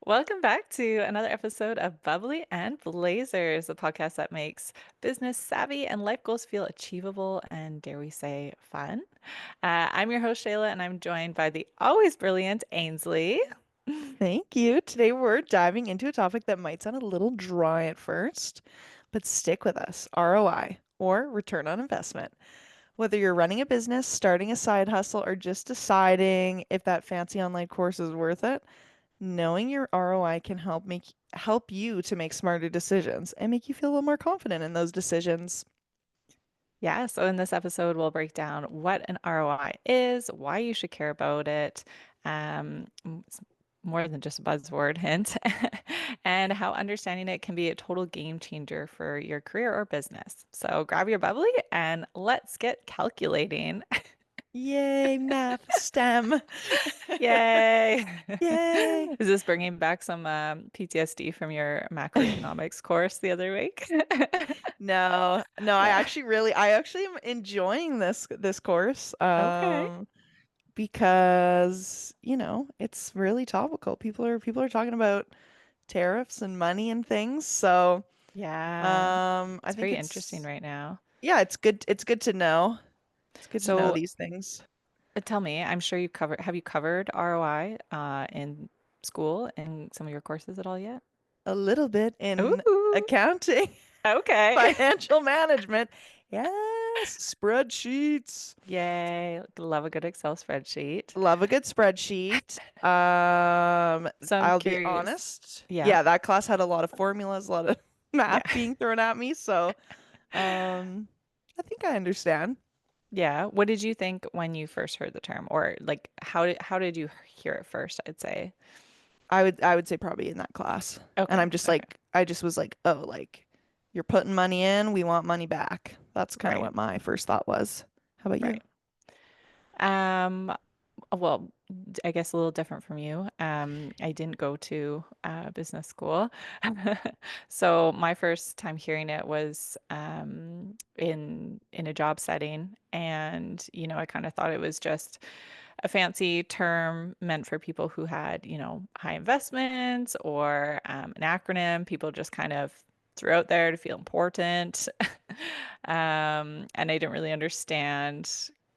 Welcome back to another episode of Bubbly and Blazers, the podcast that makes business savvy and life goals feel achievable and, dare we say, fun. I'm your host, Shayla, and I'm joined by the always brilliant Ainsley. Thank you. Today we're diving into a topic that might sound a little dry at first, but stick with us. ROI, or return on investment. Whether you're running a business, starting a side hustle, or just deciding if that fancy online course is worth it, knowing your ROI can help you to make smarter decisions and make you feel a little more confident in those decisions. Yeah, so in this episode, we'll break down what an ROI is, why you should care about it, it's more than just a buzzword hint, and how understanding it can be a total game changer for your career or business. So grab your bubbly and let's get calculating. Yay, math, STEM. Yay! Yay. Is this bringing back some PTSD from your macroeconomics course the other week? No, No. I actually am enjoying this course. Okay. Because, it's really topical. People are talking about tariffs and money and things. So, Yeah, I it's think very interesting it's right now. yeah, it's good to know. It's good to know So these things. tell me, I'm sure have you covered ROI in school in some of your courses at all yet? A little bit in Ooh, accounting, okay. financial management. Yes, spreadsheets. Yay. Love a good Excel spreadsheet. Love a good spreadsheet. So I'm I'll be curious. honest. Yeah. Yeah, that class had a lot of formulas, a lot of Yeah. math being thrown at me. So, um, I think I understand. Yeah. What did you think when you first heard the term? Or like how did you hear it first, I'd say? I would say probably in that class. And Okay. I'm just Okay. like, I just was like, oh, like you're putting money in, we want money back. That's kind of Right. what my first thought was. How about you? Right. Um, well, I guess a little different from you. I didn't go to business school. So my first time hearing it was in a job setting. And, I kind of thought it was just a fancy term meant for people who had, high investments or an acronym people just kind of threw out there to feel important. And I didn't really understand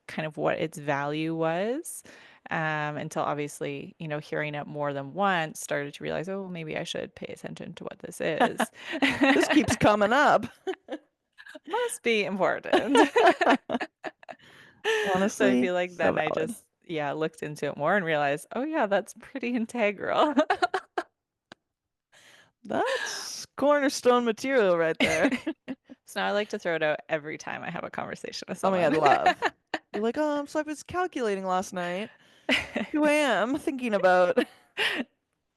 kind of what its value was until obviously, hearing it more than once started to realize, oh, maybe I should pay attention to what this is. This keeps coming up. Must be important. So I Honestly, feel like so then I valid. just, yeah, looked into it more and realized, oh, yeah, that's pretty integral. That's cornerstone material right there. So now I like to throw it out every time I have a conversation with Oh my God, someone. love. You're like, so I was calculating last night. 2 a.m. thinking about.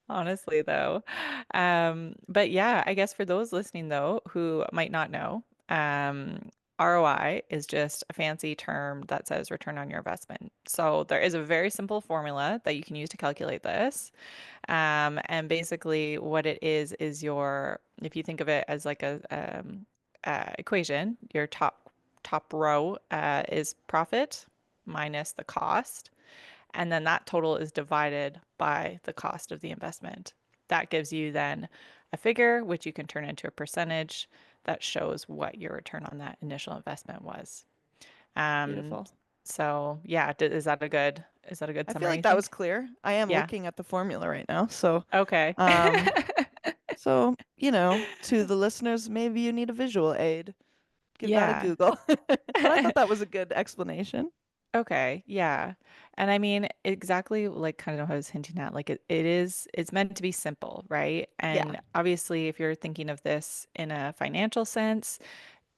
Honestly, though. But yeah, I guess for those listening, though, who might not know, ROI is just a fancy term that says return on your investment. So there is a very simple formula that you can use to calculate this. And basically, what it is if you think of it as like a equation, your top row is profit minus the cost. And then that total is divided by the cost of the investment. That gives you then a figure, which you can turn into a percentage that shows what your return on that initial investment was. Um, Beautiful. so yeah, is that a good I feel summary, like you that was think? clear. I am Yeah. looking at the formula right now. So, Okay. um, to the listeners, maybe you need a visual aid. Give that a Yeah. Google. But I thought that was a good explanation. Okay, yeah. And I mean, exactly like kind of what I was hinting at, like it's meant to be simple, right? Yeah. And obviously, if you're thinking of this in a financial sense,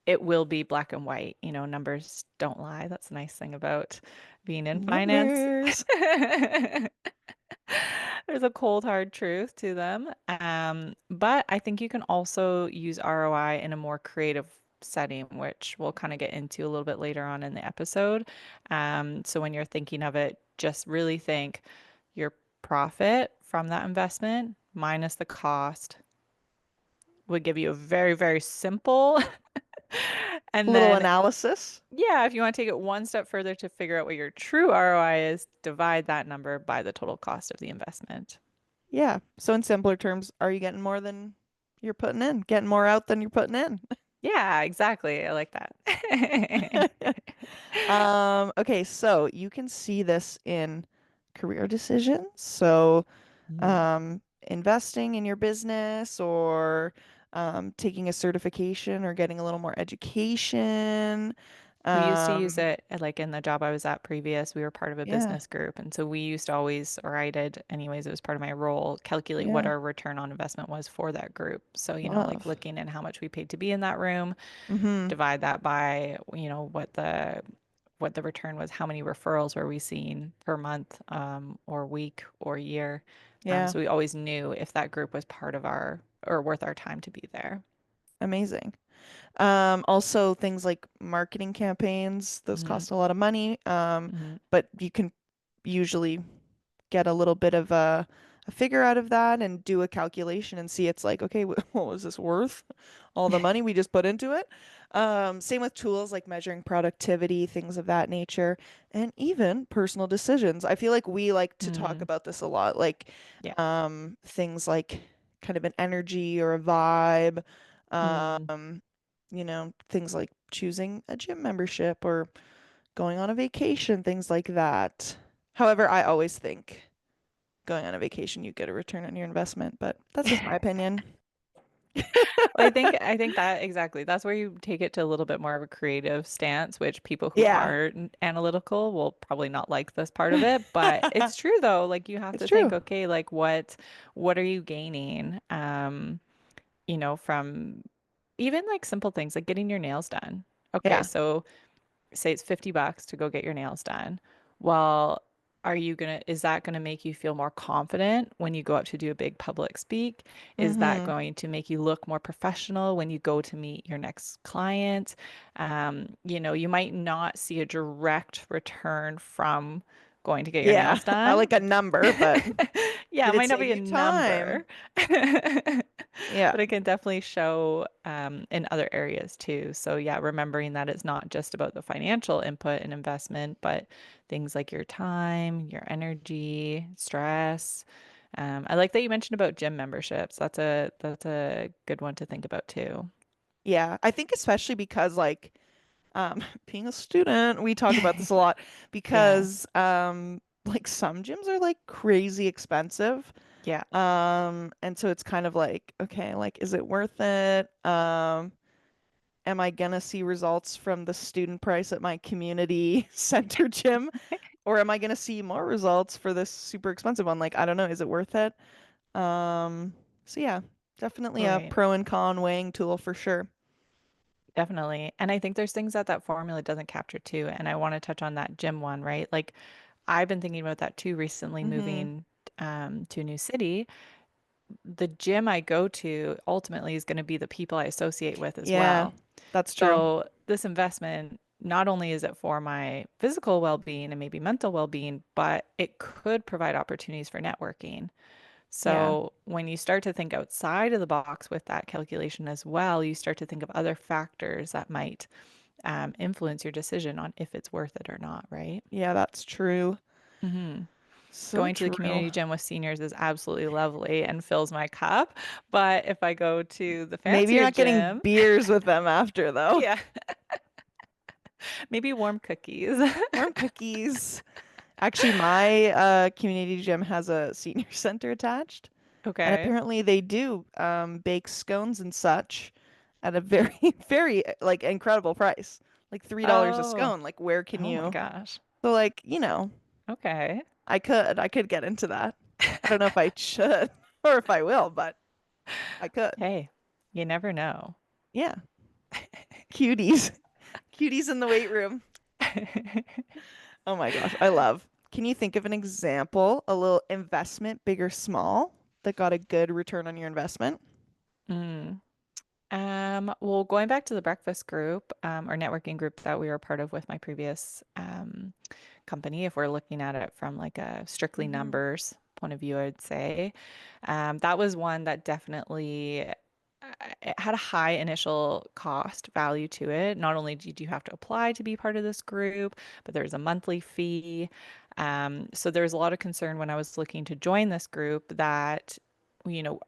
it will be black and white. Numbers don't lie. That's a nice thing about being in finance. Numbers. There's a cold, hard truth to them. But I think you can also use ROI in a more creative setting, which we'll kind of get into a little bit later on in the episode. So when you're thinking of it, just really think your profit from that investment minus the cost would give you a very, very simple. A And little then, analysis. yeah, if you want to take it one step further to figure out what your true ROI is, divide that number by the total cost of the investment. Yeah. So in simpler terms, are you getting more than you're putting in? Getting more out than you're putting in? Yeah, exactly. I like that. Okay, so you can see this in career decisions. So, Mm. investing in your business or taking a certification or getting a little more education. We used to use Um, it like in the job I was at previous. We were part of a yeah, business group. And so we used to always, or I did anyways, it was part of my role, calculate what yeah, our return on investment was for that group. So, like love. looking at how much we paid to be in that room, Mm-hmm. divide that by, what the return was, how many referrals were we seeing per month, or week or year. Yeah, So we always knew if that group was part of our or worth our time to be there. amazing. Also things like marketing campaigns, those Hmm. cost a lot of money. Hmm. But you can usually get a little bit of a figure out of that and do a calculation and see it's like, okay, what was this worth? All the money we just put into it. Same with tools like measuring productivity, things of that nature, and even personal decisions. I feel like we like to talk Mm. about this a lot, like Yeah. things like kind of an energy or a vibe, Mm. things like choosing a gym membership or going on a vacation, things like that. However, I always think going on a vacation, you get a return on your investment, but that's just my opinion. Well, I think that exactly. That's where you take it to a little bit more of a creative stance, which people who Yeah, are analytical will probably not like this part of it. But it's true though. Like you have it's to think, true. okay, like what are you gaining? From even like simple things like getting your nails done. Okay, Yeah. so say it's $50 to go get your nails done. Well, is that gonna make you feel more confident when you go up to do a big public speak? Is that Mm-hmm. going to make you look more professional when you go to meet your next client? You might not see a direct return from going to get your Yeah. nails I done. like a number, but Yeah, it did it might not save be a you time? number, Yeah. but it can definitely show in other areas too. So, yeah, remembering that it's not just about the financial input and investment, but things like your time, your energy, stress. I like that you mentioned about gym memberships. That's a good one to think about too. Yeah. I think especially because like being a student, we talk about this a lot Yeah, because like some gyms are like crazy expensive. yeah. And so it's kind of like, okay, like is it worth it? Am I gonna see results from the student price at my community center gym? Or am I gonna see more results for this super expensive one? Like, I don't know, is it worth it? Um, so yeah, definitely a Right. pro and con weighing tool for sure. Definitely. And I think there's things that that formula doesn't capture too. And I want to touch on that gym one, right? Like I've been thinking about that too recently, Mm-hmm. moving to a new city. The gym I go to ultimately is going to be the people I associate with as Yeah, well. that's true. So this investment, not only is it for my physical well-being and maybe mental well-being, but it could provide opportunities for networking. Yeah. So when you start to think outside of the box with that calculation as well, you start to think of other factors that might influence your decision on if it's worth it or not, right? Yeah, that's true. Hmm. So Going to the true. community gym with seniors is absolutely lovely and fills my cup. But if I go to the Maybe you're fancier not getting gym, beers with them after though. yeah, maybe warm cookies. Warm cookies. Actually, my community gym has a senior center attached, and Okay. apparently they do bake scones and such at a very, very like incredible price, like $3 a Oh, scone. Like, where can oh my you? gosh. So, like, Okay. I could get into that. I don't know if I should or if I will, but I could. Hey, you never know. Yeah, cuties, cuties in the weight room. Oh my gosh, I love. Can you think of an example, a little investment, big or small, that got a good return on your investment? Mm. Well, going back to the breakfast group, or networking group that we were part of with my previous company, if we're looking at it from like a strictly Hmm. numbers point of view, I'd say that was one that definitely it had a high initial cost value to it. Not only did you have to apply to be part of this group, but there's a monthly fee. So there was a lot of concern when I was looking to join this group that,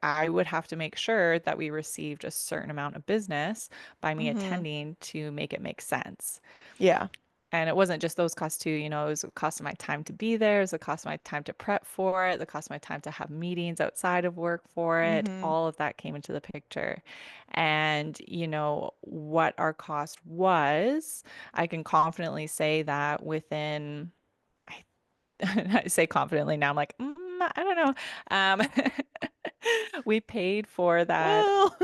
I would have to make sure that we received a certain amount of business by me Mm-hmm. attending to make it make sense. Yeah. And it wasn't just those costs too, it was the cost of my time to be there, it was the cost of my time to prep for it, the cost of my time to have meetings outside of work for it. Mm-hmm. All of that came into the picture. And, what our cost was, I can confidently say that within, I, I say confidently now, I'm like, I don't know. We paid for that. Well,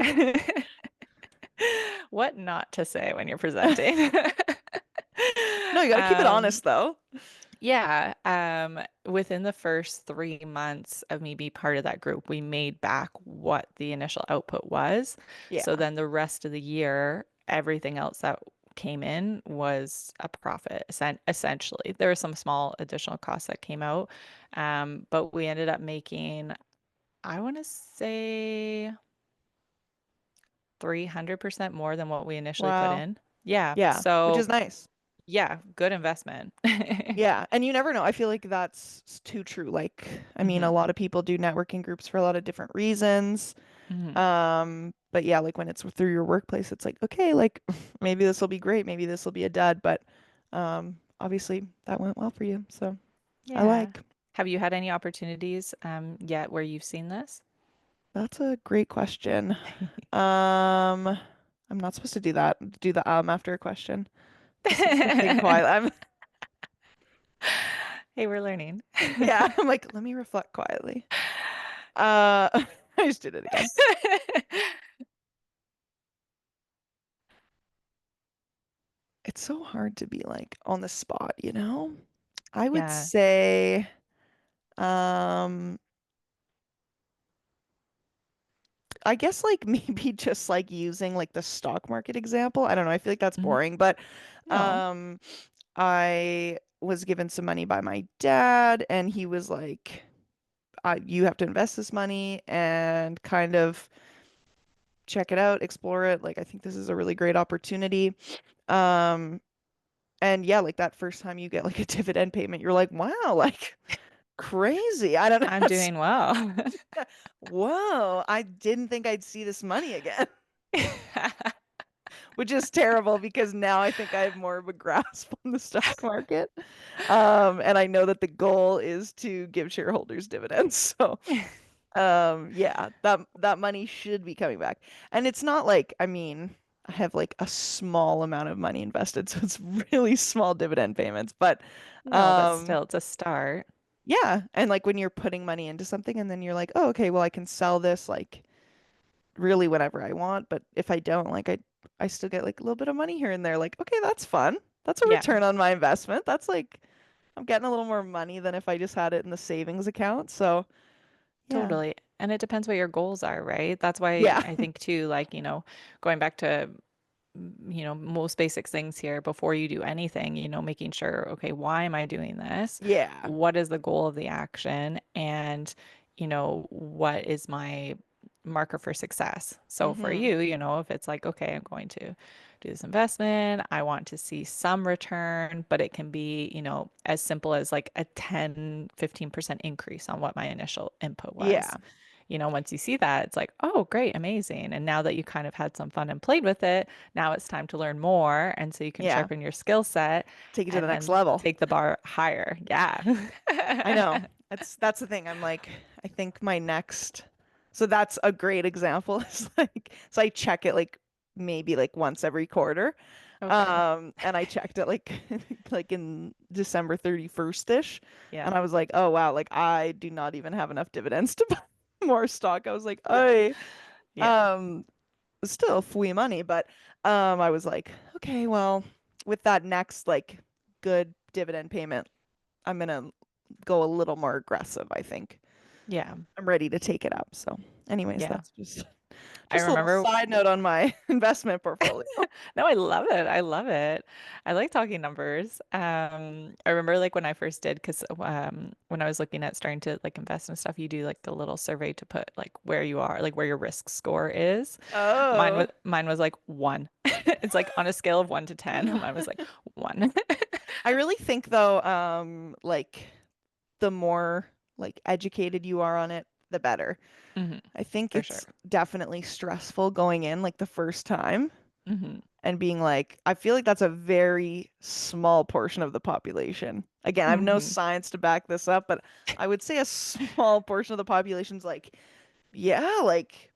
What not to say when you're presenting. no, you got to keep it Um, honest though. Yeah, within the first 3 months of me being part of that group, we made back what the initial output was. So Yeah. then the rest of the year, everything else that came in was a profit, essentially. There were some small additional costs that came out, but we ended up making, I want to say 300% more than what we initially put Wow. in. Yeah, Yeah, which is so nice. yeah, good investment. Yeah, and you never know. I feel like that's too true. Like, I mean, a hmm lot of people do networking groups for a lot of different reasons. hmm But yeah, like when it's through your workplace, it's like, okay, like maybe this will be great, maybe this will be a dud, but obviously that went well for you. So I Yeah. like. Have you had any opportunities yet where you've seen this? That's a great question. Um, I'm not supposed to do that. Do the after a question. I'm supposed to think quiet. I'm Hey, we're learning. yeah, I'm like, let me reflect quietly. I just did it again. It's so hard to be like on the spot, you know? I would Yeah. say, um, I guess like maybe just like using like the stock market example. I don't know. I feel like that's Mhm. boring, but No, um, I was given some money by my dad, and he was like, you have to invest this money and kind of check it out, explore it. Like, I think this is a really great opportunity. Um, and yeah, like that first time you get like a dividend payment, you're like, wow, like crazy. I don't know. I'm doing well. Whoa, I didn't think I'd see this money again, which is terrible because now I think I have more of a grasp on the stock market. And I know that the goal is to give shareholders dividends. So, yeah, that money should be coming back. And it's not like, I mean, I have like a small amount of money invested, so it's really small dividend payments. But No, but um, still, it's a start. yeah, and like when you're putting money into something and then you're like, oh, okay, well, I can sell this like really whenever I want, but if I don't, like I still get like a little bit of money here and there. Like, okay, that's fun. That's a Yeah, return on my investment. That's like I'm getting a little more money than if I just had it in the savings account. So, yeah. totally. And it depends what your goals are, right? That's why Yeah. I think too, like, going back to most basic things here before you do anything, making sure, okay, why am I doing this? Yeah. What is the goal of the action? And, what is my marker for success? So for Mm-hmm. you, if it's like, okay, I'm going to do this investment, I want to see some return, but it can be, as simple as like a 10-15% increase on what my initial input Yeah. was. Once you see that, it's like, oh, great, amazing. And now that you kind of had some fun and played with it, now it's time to learn more. And so you can Yeah. sharpen your skill set Take it to the and next then level. take the bar higher. Yeah. I know. That's the thing. I'm like, I think my next so that's a great example. It's like so I check it like maybe like once every quarter. Okay. And I checked it like like in December 31st-ish. Yeah. And I was like, oh wow, like I do not even have enough dividends to buy more stock. I was like, I Yeah. um still free money, but I was like, okay, well, with that next like good dividend payment, I'm gonna go a little more aggressive, I think. Yeah. I'm ready to take it up. So, anyways, Yeah. that's just I Just a little remember side note on my investment portfolio. No, I love it. I love it. I like talking numbers. I remember like when I first did, because when I was looking at starting to like invest and stuff, you do like the little survey to put like where you are, like where your risk score is. Oh. Mine was like one. It's like on a scale of 1 to 10. Mine was like one. I really think though, like the more like educated you are on it, the better. Hmm. I think For sure. it's definitely stressful going in like the first time Hmm. and being like, I feel like that's a very small portion of the population. Again, I have no Hmm. science to back this up, but I would say a small portion of the population's like, yeah, like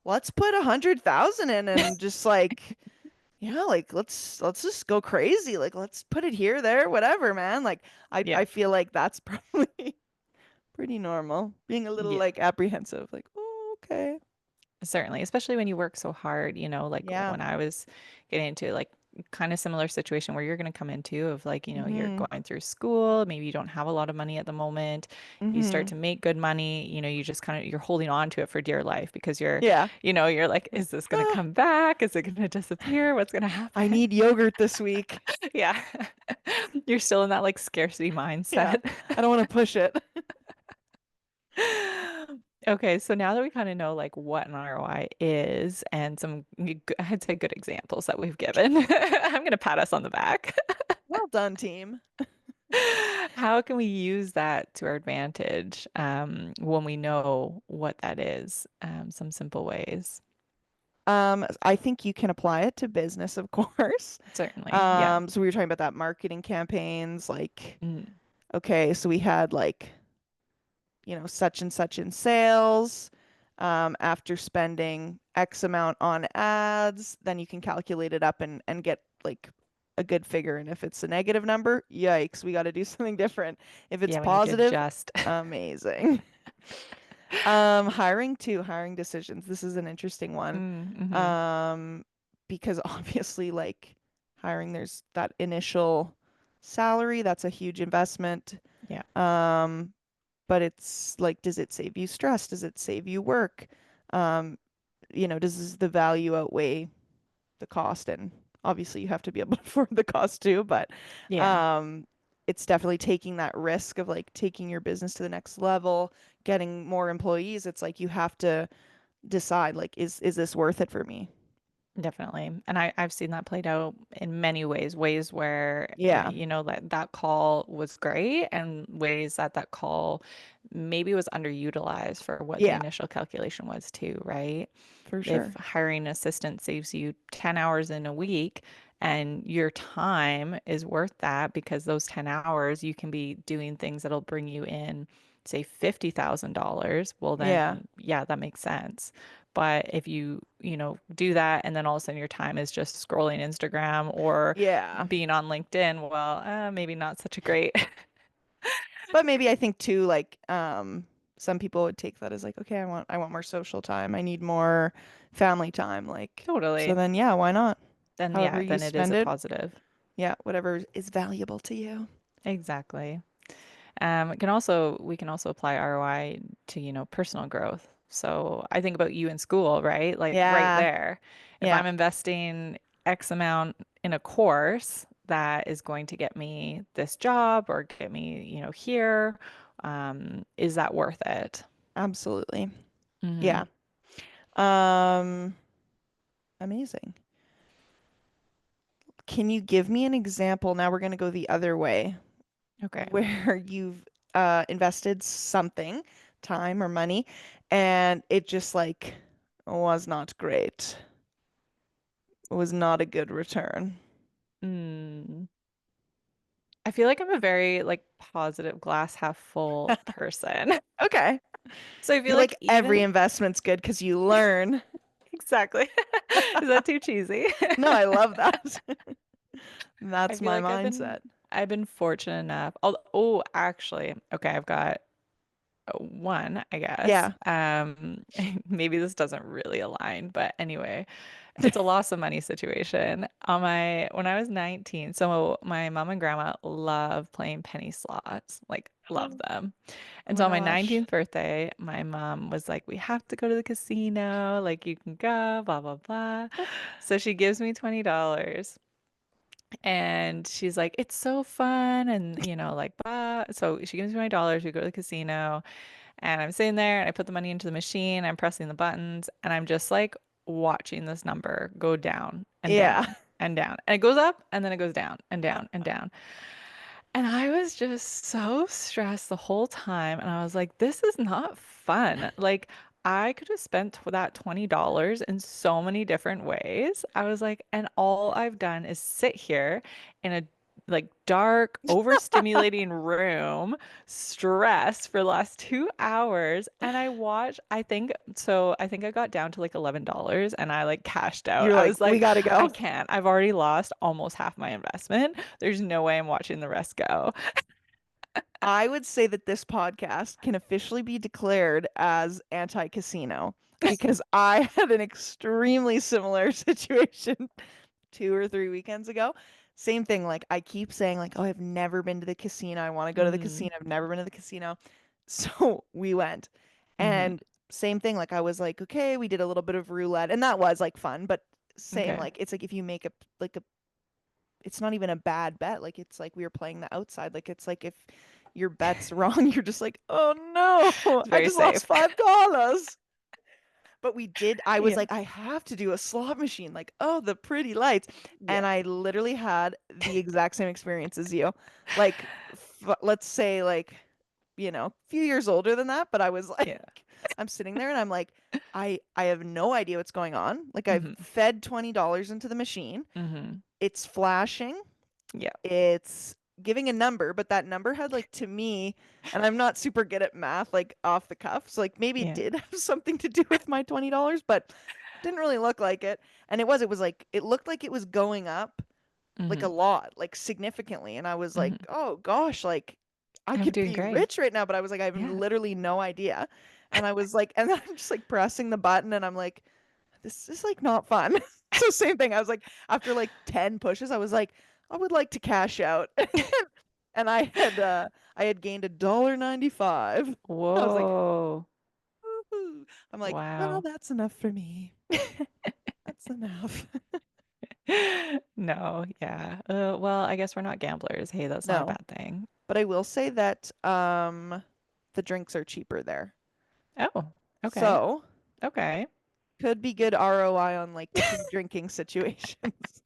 let's put 100,000 in and just like, yeah, like let's just go crazy. Like let's put it here, there, whatever, man. Like Yeah. I feel like that's probably pretty normal. Being a little Yeah. like apprehensive, like, oh, okay. Certainly, especially when you work so hard, like Yeah. when I was getting into like kind of similar situation where you're going to come into of like, you're Mm-hmm. going through school, maybe you don't have a lot of money at the moment. You start Mm-hmm. to make good money, you just kind of you're holding on to it for dear life because Yeah. you're like, is this going to Ah, come back? Is it going to disappear? What's going to I happen? need yogurt this week. Yeah. You're still in that like scarcity Yeah. mindset. I don't want to push it. Okay, so now that we kind of know like what an ROI is and I'd say good examples that we've given, I'm gonna pat us on the back. Well done, team. How can we use that to our advantage when we know what that is? Some simple ways. I think you can apply it to business, of course. Certainly, yeah. So we were talking about that marketing campaigns, like, Mm, okay, so we had like, such and such in sales. After spending X amount on ads, then you can calculate it up and get like a good figure. And if it's a negative number, yikes, we got to do something different. If it's yeah, we need to positive, adjust. amazing. Hiring too, hiring decisions. This is an interesting one. Mm-hmm. Um, because obviously, like hiring, there's that initial salary, that's a huge investment. Yeah, Um, but it's like, does it save you stress? Does it save you work? Um, does the value outweigh the cost? And obviously, you have to be able to afford the cost too, but yeah, um, it's definitely taking that risk of like taking your business to the next level, getting more employees. It's like you have to decide like, is this worth it for me? definitely. And I've seen that played out in many ways where, Yeah, that call was great and ways that that call maybe was underutilized for what the yeah, initial calculation was too, right? for If sure. hiring an assistant saves you 10 hours in a week and your time is worth that because those 10 hours you can be doing things that'll bring you in, say $50,000, well Yeah, then yeah, that makes sense. But if do that and then all of a sudden your time is just scrolling Instagram or yeah. being on LinkedIn, well, maybe not such a great. But maybe I think too, like, some people would take that as like, okay, I want more social time. I need more family time. Like, so Totally. then yeah, why not? Then However yeah, you then it is spend a it, positive. yeah, whatever is valuable to you. Exactly. We can also apply ROI to, personal growth. So I think about you in school, right? Like right Yeah, there. If yeah, I'm investing X amount in a course that is going to get me this job or get me, here, is that worth it? absolutely. Hmm. Yeah. Um, Amazing. Can you give me an example? Now we're going to go the other way, Okay. where you've invested something, time or money, and it just like was not great. It was not a good return. Mm. I feel like I'm a very like positive glass half full person. Okay. So I You feel like like every even investment's good because you learn. exactly. Is that too cheesy? No, I love that. I That's feel my like mindset. I've been fortunate enough. Oh, actually, okay, I've got one, I guess. Yeah. Maybe this doesn't really align, but anyway, it's a loss of money situation. When I was 19, so my mom and grandma love playing penny slots, like Love them. Oh And my so on my gosh. 19th birthday, my mom was like, we have to go to the casino. Like, you can go, blah, blah, blah. So she gives me $20 and she's like, it's so fun. And, like, blah. So she gives me $20. We go to the casino and I'm sitting there and I put the money into the machine. I'm pressing the buttons and I'm just like watching this number go down and Yeah. down and down. And it goes up and then it goes down and down and down. And I was just so stressed the whole time. And I was like, this is not fun. Like, I could have spent that $20 in so many different ways. I was like, and all I've done is sit here in a like dark, overstimulating room, stressed for the last 2 hours. And I think I got down to like $11 and I like cashed out. You're I like, was we like, gotta I go. can't. I've already lost almost half my investment. There's no way I'm watching the rest go. I would say that this podcast can officially be declared as anti-casino because I had an extremely similar situation 2 or 3 weekends ago. Same thing, like I keep saying like, "Oh, I've never been to the casino. I want to go to the Mm, casino. I've never been to the casino." So we went. hmm. And same thing, like I was like, "Okay, we did a little bit of roulette." And that was like fun, but same Okay. like it's like if you make a it's not even a bad bet. Like it's like we were playing the outside. Like it's like if your bet's wrong, you're just like, oh no, It's I very just lost safe. $5. But I was Yeah. like, I have to do a slot machine. Like, oh, the pretty lights. Yeah. And I literally had the exact same experience as you. Like, let's say, like, a few years older than that. But I was like, Yeah. I'm sitting there and I'm like, I have no idea what's going on. Like, I've Hmm. fed $20 into the machine. Hmm. It's flashing. Yeah. It's giving a number, but that number had like to me, and I'm not super good at math, like off the cuff. So like maybe it Yeah. did have something to do with my $20, but didn't really look like it. And it was like it looked like it was going up like a Hmm. lot, like significantly. And I was like, Hmm. oh gosh, like I I'm could doing be great. rich right now, but I was like, I have Yeah. literally no idea. And I was like, and then I'm just like pressing the button and I'm like, this is like not fun. So same thing. I was like, after like 10 pushes, I was like, I would like to cash out. And I had gained $1.95. I was like, Whoa. woohoo. I'm like, well, Wow. that's enough for me. That's enough. No, yeah. Well, I guess we're not gamblers. Hey, that's not a No, bad thing. but I will say that the drinks are cheaper there. Oh, okay. So Okay. could be good ROI on like free drinking situations.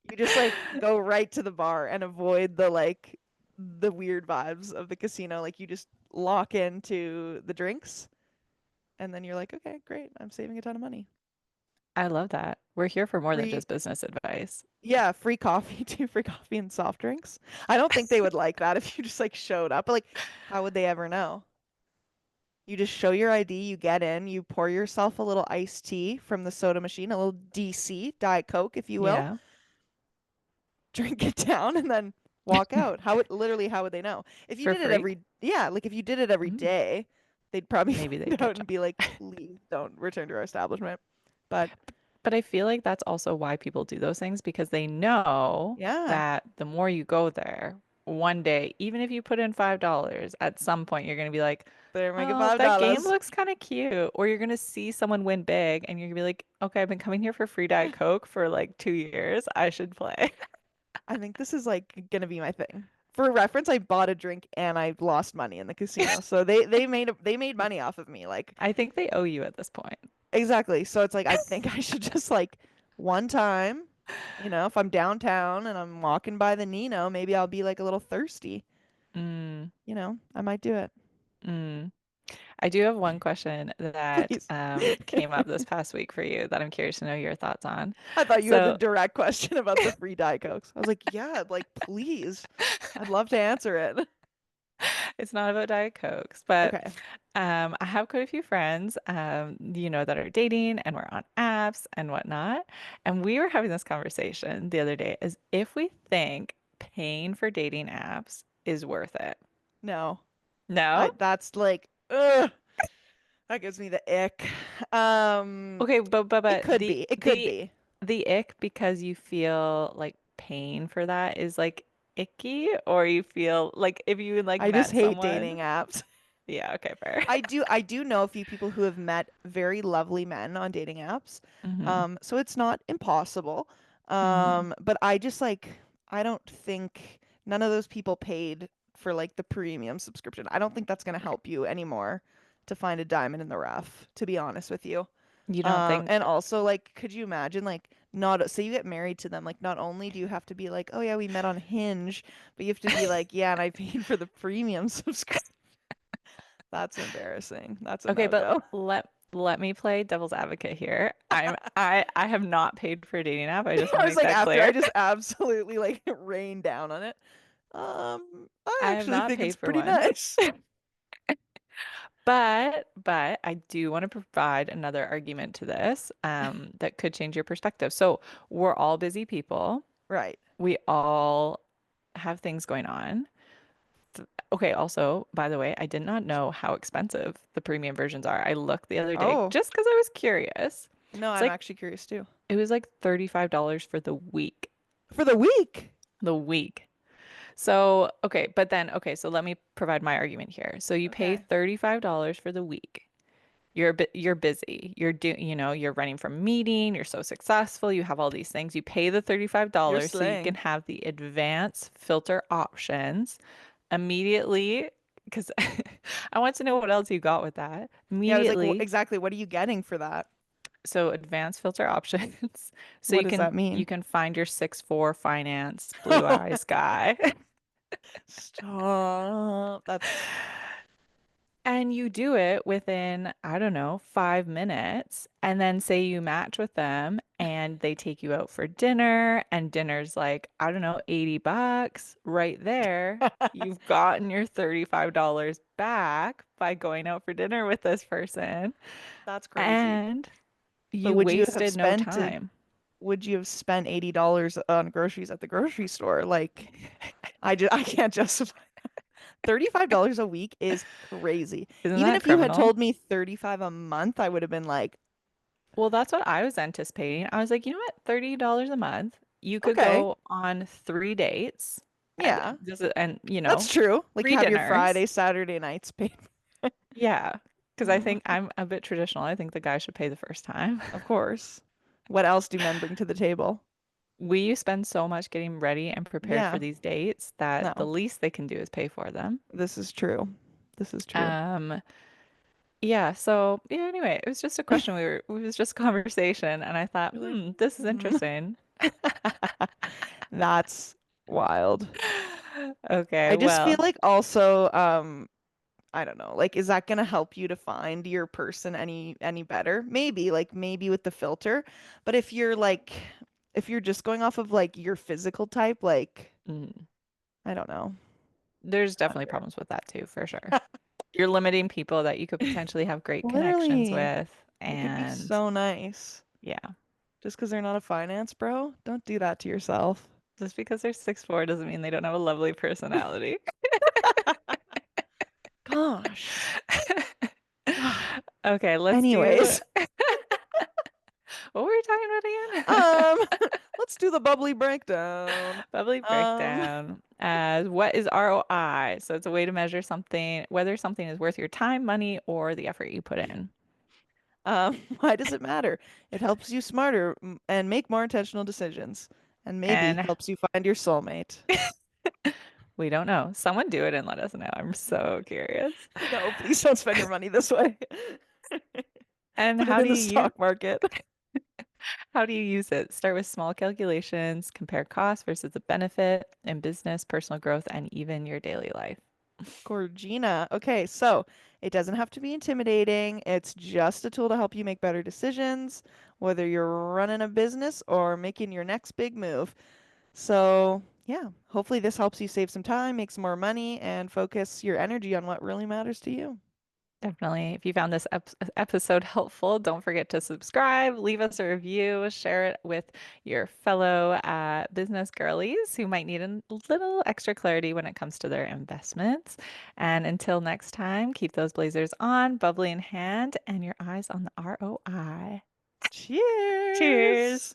You just like go right to the bar and avoid the weird vibes of the casino. Like you just lock into the drinks and then you're like, okay, great. I'm saving a ton of money. I love that. We're here for more than Free, just business advice. yeah, free coffee too, free coffee and soft drinks. I don't think they would like that if you just like showed up. Like, how would they ever know? You just show your ID, you get in, you pour yourself a little iced tea from the soda machine, a little DC, Diet Coke, if you will, Yeah. drink it down, and then walk out. How would they know? If you For did it free? yeah, like if you did it every Mm, day, they'd probably maybe they'd find out catch and on. be like, please don't return to our establishment. But But I feel like that's also why people do those things because they know yeah, that the more you go there, one day, even if you put in $5, at some point you're going to be like, they're making oh, five that game dollars. looks kind of cute. Or you're going to see someone win big and you're going to be like, okay, I've been coming here for free Diet Coke for like 2 years. I should play. I think this is like gonna be my thing. For reference, I bought a drink and I lost money in the casino. So they made money off of me. Like I think they owe you at this point. exactly. So it's like I think I should just like one time, if I'm downtown and I'm walking by the Nino, maybe I'll be like a little thirsty. Mm, I might do it. mm. I do have one question that Please. came up this past week for you that I'm curious to know your thoughts on. I thought you had the So direct question about the free Diet Cokes. I was like, yeah, like please. I'd love to answer it. it's not about Diet Cokes, but Okay. I have quite a few friends, that are dating and we're on apps and whatnot. And we were having this conversation the other day as if we think paying for dating apps is worth it. No. No? That's like, ugh, that gives me the ick. Okay, but It could the be. It could the be. the ick because you feel like paying for that is like icky or you feel like if you like I just met hate dating someone? apps. Yeah, okay, fair. I do know a few people who have met very lovely men on dating apps. Hmm. So it's not impossible. Hmm. But I just like I don't think none of those people paid for like the premium subscription. I don't think that's gonna help you anymore to find a diamond in the rough, to be honest with you. You don't think? And also like could you imagine like not say you get married to them, like not only do you have to be like, oh yeah, we met on Hinge, but you have to be like, yeah, and I paid for the premium subscription. That's embarrassing. That's a Okay, but no-go. let me play devil's advocate here. I have not paid for a dating app. I just want I to was make like, that after I clear. just absolutely like rained down on it. I I have actually not think it's paid for pretty one. nice. But I do want to provide another argument to this that could change your perspective. So we're all busy people. Right. We all have things going on. Okay, also, by the way, I did not know how expensive the premium versions are. I looked the other day Oh, just because I was curious. no, It's I'm like actually curious too. it was like $35 for the week. For the week. The week. So, okay, but then okay, so let me provide my argument here. So you pay Okay. $35 for the week. You're busy. You're running from a meeting, you're so successful, you have all these things. You pay the You're $35 so you can slaying. have the advanced filter options immediately because I want to know what else you got with that. Yeah, I was like, Immediately. exactly. What are you getting for that? So advanced filter options. So What you does can that you mean? can find your 6'4" finance blue eyes guy. Stop. That's And you do it within, I don't know, 5 minutes. And then say you match with them and they take you out for dinner, and dinner's like, I don't know, $80 right there. You've gotten your $35 back by going out for dinner with this person. that's crazy. And But you wasted no time. would you have spent $80 on groceries at the grocery store? Like I can't justify $35 a week is crazy. Isn't Even that if you had criminal? told me 35 a month, I would have been like, Well, that's what I was anticipating. I was like, you know what? $30 a month. You could okay, go on 3 dates and yeah, that's and true. Like three have your dinners. Friday, Saturday nights paid. Yeah. Because I Oh, think I'm a bit traditional. I think the guy should pay the first time. of course. What else do men bring to the table? We spend so much getting ready and prepared for Yeah, these dates that the no, least they can do is pay for them. this is true. This is true. Um, yeah, so yeah, anyway, it was just a question it was just a conversation and I thought, You're like, this is hmm. interesting. That's wild. Okay, I just feel well, like also, I don't know, like is that gonna help you to find your person any better? Maybe, like maybe with the filter. But if you're just going off of like your physical type, like mm, I don't know. there's Not definitely very. problems with that too, for sure. You're limiting people that you could potentially have great connections Literally, with. they could be And so nice. yeah, Just because they're not a finance bro, don't do that to yourself. just because they're 6'4" doesn't mean they don't have a lovely personality. Gosh. Okay, let's do Anyways, what were we talking about again? um, let's do the bubbly breakdown. Bubbly Um, breakdown as what is ROI? So it's a way to measure something, whether something is worth your time, money, or the effort you put in. why does it matter? It helps you smarter and make more intentional decisions, and maybe And helps you find your soulmate. we don't know. Someone do it and let us know. I'm so curious. No, please don't spend your money this way. And Put it in the stock market. how do you use it? Start with small calculations, compare cost versus the benefit in business, personal growth, and even your daily life. Gorgina. Okay, so it doesn't have to be intimidating. It's just a tool to help you make better decisions, whether you're running a business or making your next big move. So, yeah, hopefully this helps you save some time, make some more money, and focus your energy on what really matters to you. Definitely. If you found this episode helpful, don't forget to subscribe, leave us a review, share it with your fellow business girlies who might need a little extra clarity when it comes to their investments. And until next time, keep those blazers on, bubbly in hand, and your eyes on the ROI. Cheers! Cheers.